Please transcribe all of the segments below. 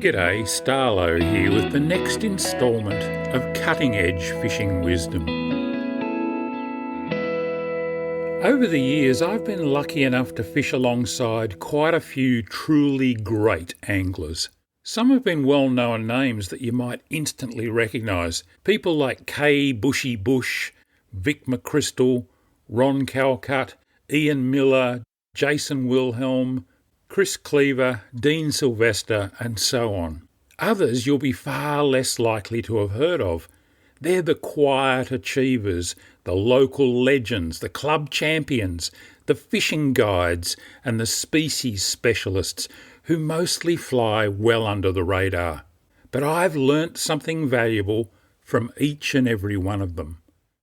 G'day, Starlo here with the next instalment of Cutting Edge Fishing Wisdom. Over the years, I've been lucky enough to fish alongside quite a few truly great anglers. Some have been well-known names that you might instantly recognise. People like Kay Bushy Bush, Vic McChrystal, Ron Calcutt, Ian Miller, Jason Wilhelm, Chris Cleaver, Dean Sylvester, and so on. Others you'll be far less likely to have heard of. They're the quiet achievers, the local legends, the club champions, the fishing guides, and the species specialists who mostly fly well under the radar. But I've learnt something valuable from each and every one of them.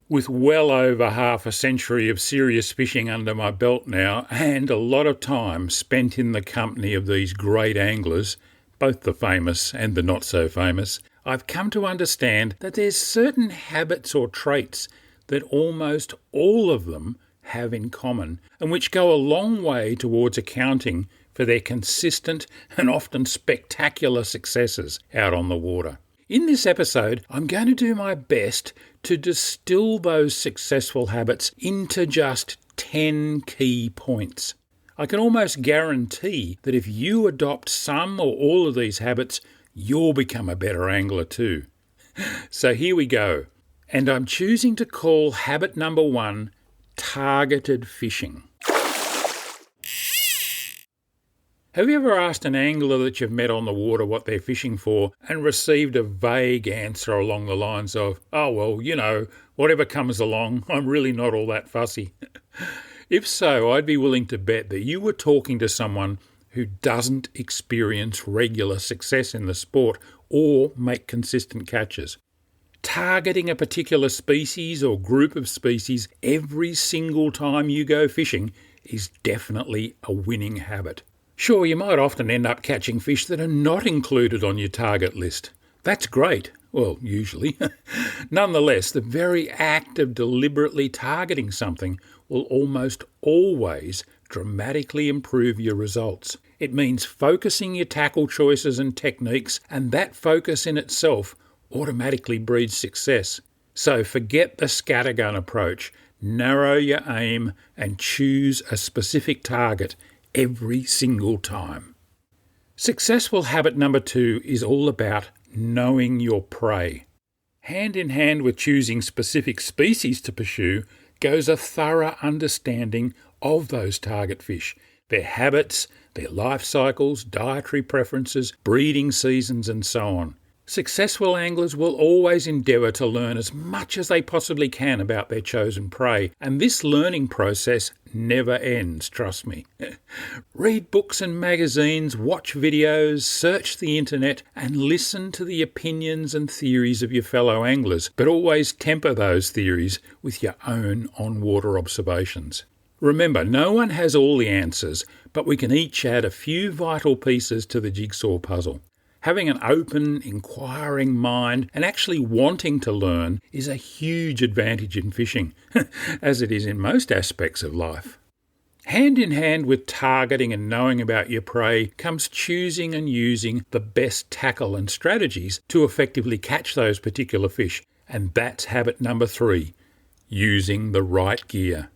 With well over half a century of serious fishing under my belt now, and a lot of time spent in the company of these great anglers, both the famous and the not so famous, I've come to understand that there's certain habits or traits that almost all of them have in common, and which go a long way towards accounting for their consistent and often spectacular successes out on the water. In this episode, I'm going to do my best to distill those successful habits into just 10 key points. I can almost guarantee that if you adopt some or all of these habits, you'll become a better angler too. So here we go. And I'm choosing to call habit number 1 targeted fishing. Have you ever asked an angler that you've met on the water what they're fishing for and received a vague answer along the lines of, "Oh, well, you know, whatever comes along, I'm really not all that fussy"? If so, I'd be willing to bet that you were talking to someone who doesn't experience regular success in the sport or make consistent catches. Targeting a particular species or group of species every single time you go fishing is definitely a winning habit. Sure, you might often end up catching fish that are not included on your target list. That's great. Well, usually. Nonetheless, the very act of deliberately targeting something will almost always dramatically improve your results. It means focusing your tackle choices and techniques, and that focus in itself automatically breeds success. So forget the scattergun approach. Narrow your aim and choose a specific target every single time. Successful habit number 2 is all about knowing your prey. Hand in hand with choosing specific species to pursue goes a thorough understanding of those target fish, their habits, their life cycles, dietary preferences, breeding seasons, and so on. Successful anglers will always endeavour to learn as much as they possibly can about their chosen prey, and this learning process never ends, trust me. Read books and magazines, watch videos, search the internet, and listen to the opinions and theories of your fellow anglers, but always temper those theories with your own on-water observations. Remember, no one has all the answers, but we can each add a few vital pieces to the jigsaw puzzle. Having an open, inquiring mind and actually wanting to learn is a huge advantage in fishing, as it is in most aspects of life. Hand in hand with targeting and knowing about your prey comes choosing and using the best tackle and strategies to effectively catch those particular fish, and that's habit number 3, using the right gear.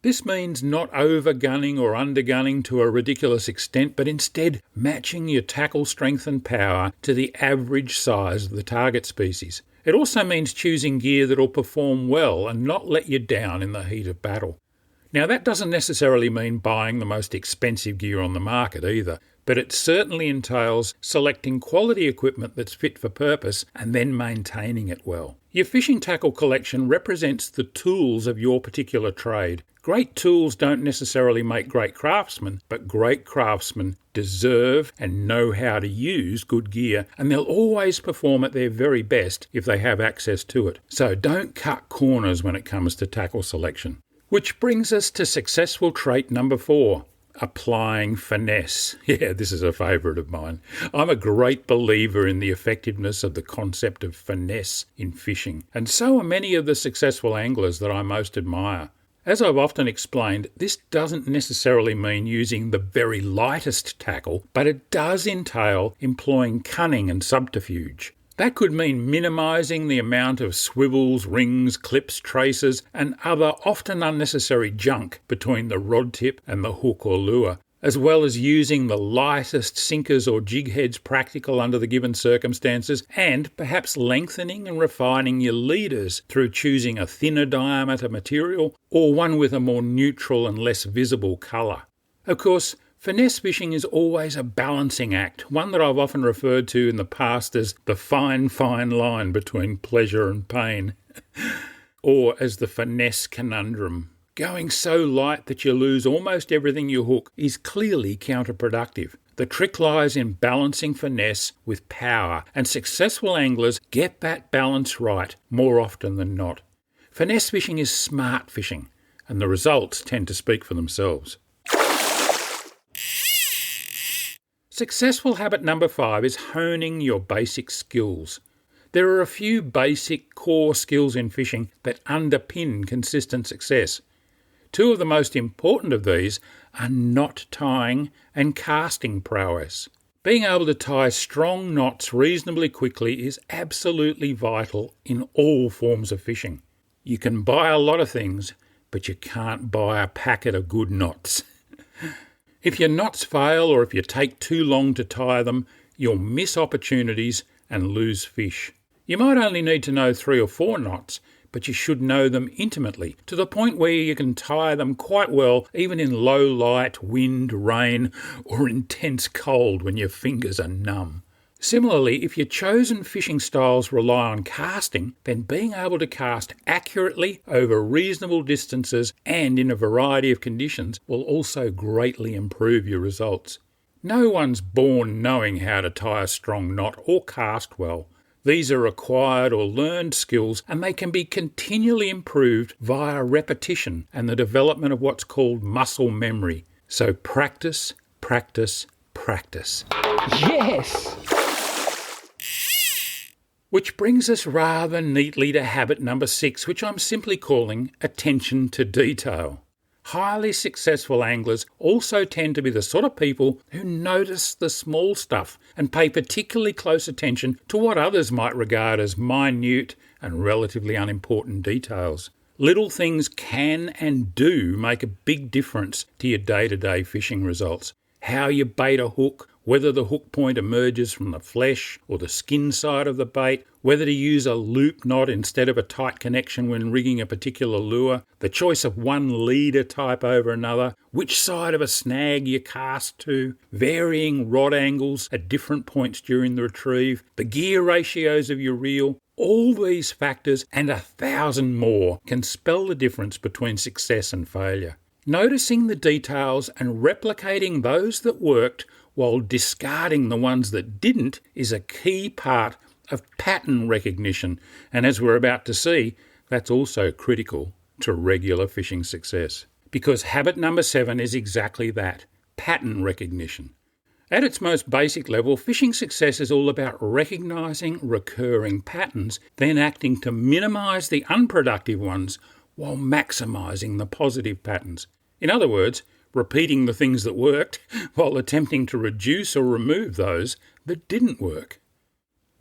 This means not overgunning or undergunning to a ridiculous extent, but instead matching your tackle strength and power to the average size of the target species. It also means choosing gear that will perform well and not let you down in the heat of battle. Now, that doesn't necessarily mean buying the most expensive gear on the market either, but it certainly entails selecting quality equipment that's fit for purpose and then maintaining it well. Your fishing tackle collection represents the tools of your particular trade. Great tools don't necessarily make great craftsmen, but great craftsmen deserve and know how to use good gear, and they'll always perform at their very best if they have access to it. So don't cut corners when it comes to tackle selection. Which brings us to successful trait number 4, applying finesse. Yeah, this is a favourite of mine. I'm a great believer in the effectiveness of the concept of finesse in fishing, and so are many of the successful anglers that I most admire. As I've often explained, this doesn't necessarily mean using the very lightest tackle, but it does entail employing cunning and subterfuge. That could mean minimising the amount of swivels, rings, clips, traces, and other often unnecessary junk between the rod tip and the hook or lure, as well as using the lightest sinkers or jig heads practical under the given circumstances, and perhaps lengthening and refining your leaders through choosing a thinner diameter material or one with a more neutral and less visible colour. Of course, finesse fishing is always a balancing act, one that I've often referred to in the past as the fine, fine line between pleasure and pain, or as the finesse conundrum. Going so light that you lose almost everything you hook is clearly counterproductive. The trick lies in balancing finesse with power, and successful anglers get that balance right more often than not. Finesse fishing is smart fishing, and the results tend to speak for themselves. Successful habit number 5 is honing your basic skills. There are a few basic core skills in fishing that underpin consistent success. Two of the most important of these are knot tying and casting prowess. Being able to tie strong knots reasonably quickly is absolutely vital in all forms of fishing. You can buy a lot of things, but you can't buy a packet of good knots. If your knots fail or if you take too long to tie them, you'll miss opportunities and lose fish. You might only need to know 3 or 4 knots, but you should know them intimately, to the point where you can tie them quite well even in low light, wind, rain, or intense cold when your fingers are numb. Similarly, if your chosen fishing styles rely on casting, then being able to cast accurately over reasonable distances and in a variety of conditions will also greatly improve your results. No one's born knowing how to tie a strong knot or cast well. These are acquired or learned skills, and they can be continually improved via repetition and the development of what's called muscle memory. So practice, practice, practice. Yes! Which brings us rather neatly to habit number 6, which I'm simply calling attention to detail. Highly successful anglers also tend to be the sort of people who notice the small stuff and pay particularly close attention to what others might regard as minute and relatively unimportant details. Little things can and do make a big difference to your day-to-day fishing results. How you bait a hook, whether the hook point emerges from the flesh or the skin side of the bait, whether to use a loop knot instead of a tight connection when rigging a particular lure, the choice of one leader type over another, which side of a snag you cast to, varying rod angles at different points during the retrieve, the gear ratios of your reel, all these factors and 1,000 more can spell the difference between success and failure. Noticing the details and replicating those that worked while discarding the ones that didn't is a key part of pattern recognition, and as we're about to see, that's also critical to regular fishing success. Because habit number 7 is exactly that, pattern recognition. At its most basic level, fishing success is all about recognising recurring patterns, then acting to minimise the unproductive ones while maximising the positive patterns. In other words, repeating the things that worked while attempting to reduce or remove those that didn't work.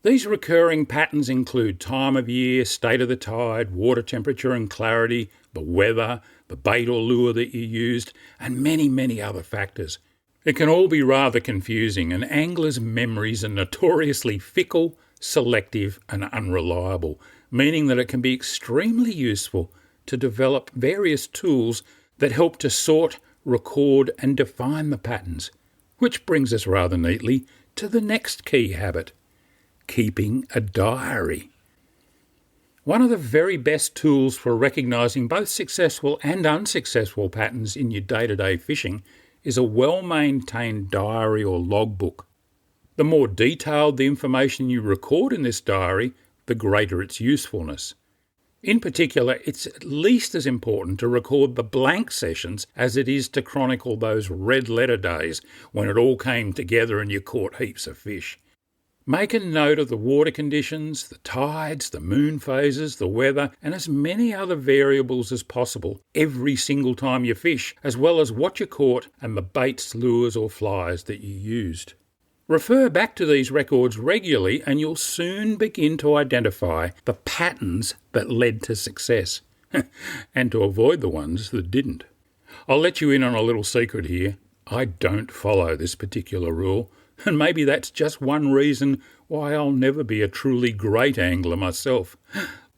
These recurring patterns include time of year, state of the tide, water temperature and clarity, the weather, the bait or lure that you used, and many, many other factors. It can all be rather confusing, and anglers' memories are notoriously fickle, selective and unreliable, meaning that it can be extremely useful to develop various tools that help to sort, record and define the patterns, which brings us rather neatly to the next key habit, keeping a diary. One of the very best tools for recognising both successful and unsuccessful patterns in your day-to-day fishing is a well-maintained diary or logbook. The more detailed the information you record in this diary, the greater its usefulness. In particular, it's at least as important to record the blank sessions as it is to chronicle those red letter days when it all came together and you caught heaps of fish. Make a note of the water conditions, the tides, the moon phases, the weather, and as many other variables as possible every single time you fish, as well as what you caught and the baits, lures or flies that you used. Refer back to these records regularly and you'll soon begin to identify the patterns that led to success and to avoid the ones that didn't. I'll let you in on a little secret here. I don't follow this particular rule, and maybe that's just one reason why I'll never be a truly great angler myself.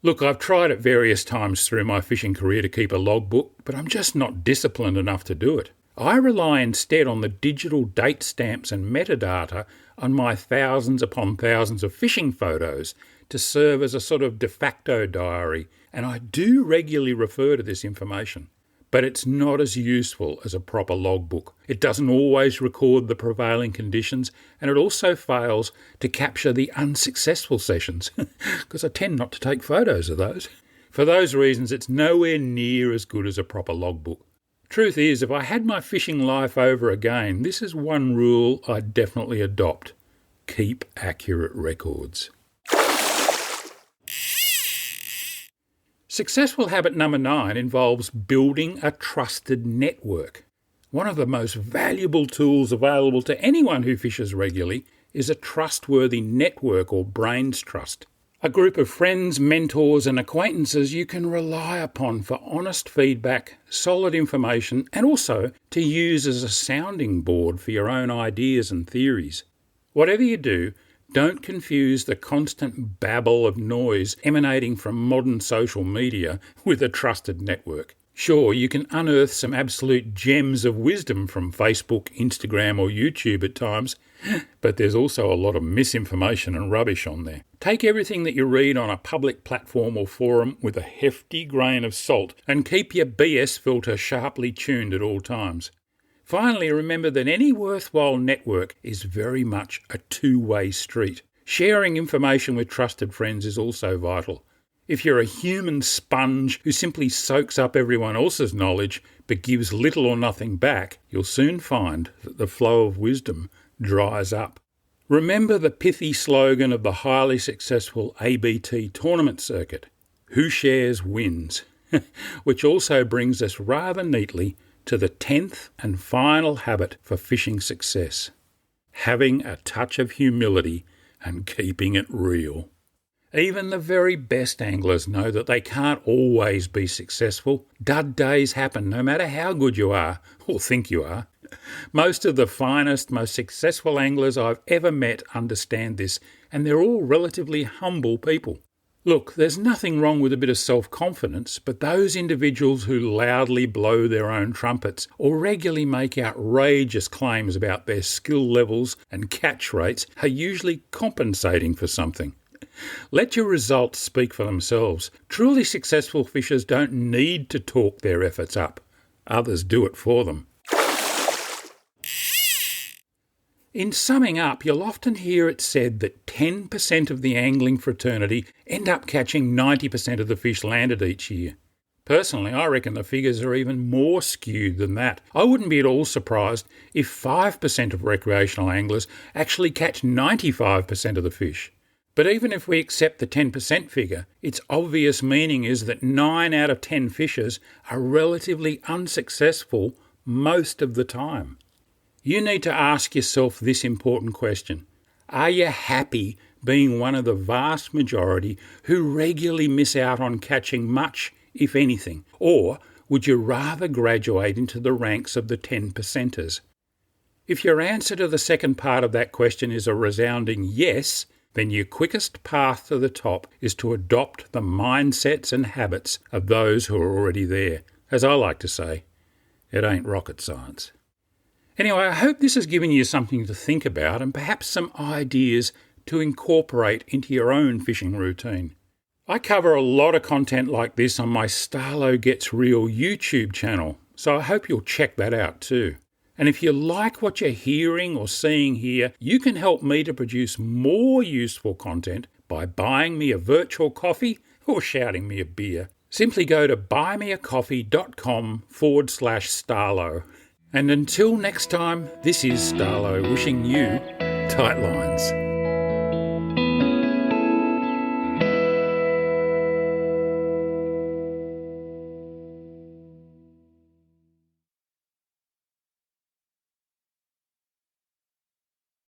Look, I've tried at various times through my fishing career to keep a logbook, but I'm just not disciplined enough to do it. I rely instead on the digital date stamps and metadata on my thousands upon thousands of fishing photos to serve as a sort of de facto diary, and I do regularly refer to this information. But it's not as useful as a proper logbook. It doesn't always record the prevailing conditions, and it also fails to capture the unsuccessful sessions, because I tend not to take photos of those. For those reasons, it's nowhere near as good as a proper logbook. Truth is, if I had my fishing life over again, this is one rule I'd definitely adopt. Keep accurate records. Successful habit number 9 involves building a trusted network. One of the most valuable tools available to anyone who fishes regularly is a trustworthy network or brains trust. A group of friends, mentors and acquaintances you can rely upon for honest feedback, solid information and also to use as a sounding board for your own ideas and theories. Whatever you do, don't confuse the constant babble of noise emanating from modern social media with a trusted network. Sure, you can unearth some absolute gems of wisdom from Facebook, Instagram or YouTube at times, but there's also a lot of misinformation and rubbish on there. Take everything that you read on a public platform or forum with a hefty grain of salt and keep your BS filter sharply tuned at all times. Finally, remember that any worthwhile network is very much a two-way street. Sharing information with trusted friends is also vital. If you're a human sponge who simply soaks up everyone else's knowledge but gives little or nothing back, you'll soon find that the flow of wisdom dries up. Remember the pithy slogan of the highly successful ABT tournament circuit, "Who shares wins," which also brings us rather neatly to the 10th and final habit for fishing success, having a touch of humility and keeping it real. Even the very best anglers know that they can't always be successful. Dud days happen no matter how good you are, or think you are. Most of the finest, most successful anglers I've ever met understand this, and they're all relatively humble people. Look, there's nothing wrong with a bit of self-confidence, but those individuals who loudly blow their own trumpets or regularly make outrageous claims about their skill levels and catch rates are usually compensating for something. Let your results speak for themselves. Truly successful fishers don't need to talk their efforts up. Others do it for them. In summing up, you'll often hear it said that 10% of the angling fraternity end up catching 90% of the fish landed each year. Personally, I reckon the figures are even more skewed than that. I wouldn't be at all surprised if 5% of recreational anglers actually catch 95% of the fish. But even if we accept the 10% figure, its obvious meaning is that 9 out of 10 fishers are relatively unsuccessful most of the time. You need to ask yourself this important question. Are you happy being one of the vast majority who regularly miss out on catching much, if anything? Or would you rather graduate into the ranks of the 10%ers? If your answer to the second part of that question is a resounding yes, then your quickest path to the top is to adopt the mindsets and habits of those who are already there. As I like to say, it ain't rocket science. Anyway, I hope this has given you something to think about and perhaps some ideas to incorporate into your own fishing routine. I cover a lot of content like this on my Starlo Gets Real YouTube channel, so I hope you'll check that out too. And if you like what you're hearing or seeing here, you can help me to produce more useful content by buying me a virtual coffee or shouting me a beer. Simply go to buymeacoffee.com/Starlo. And until next time, this is Starlo wishing you tight lines.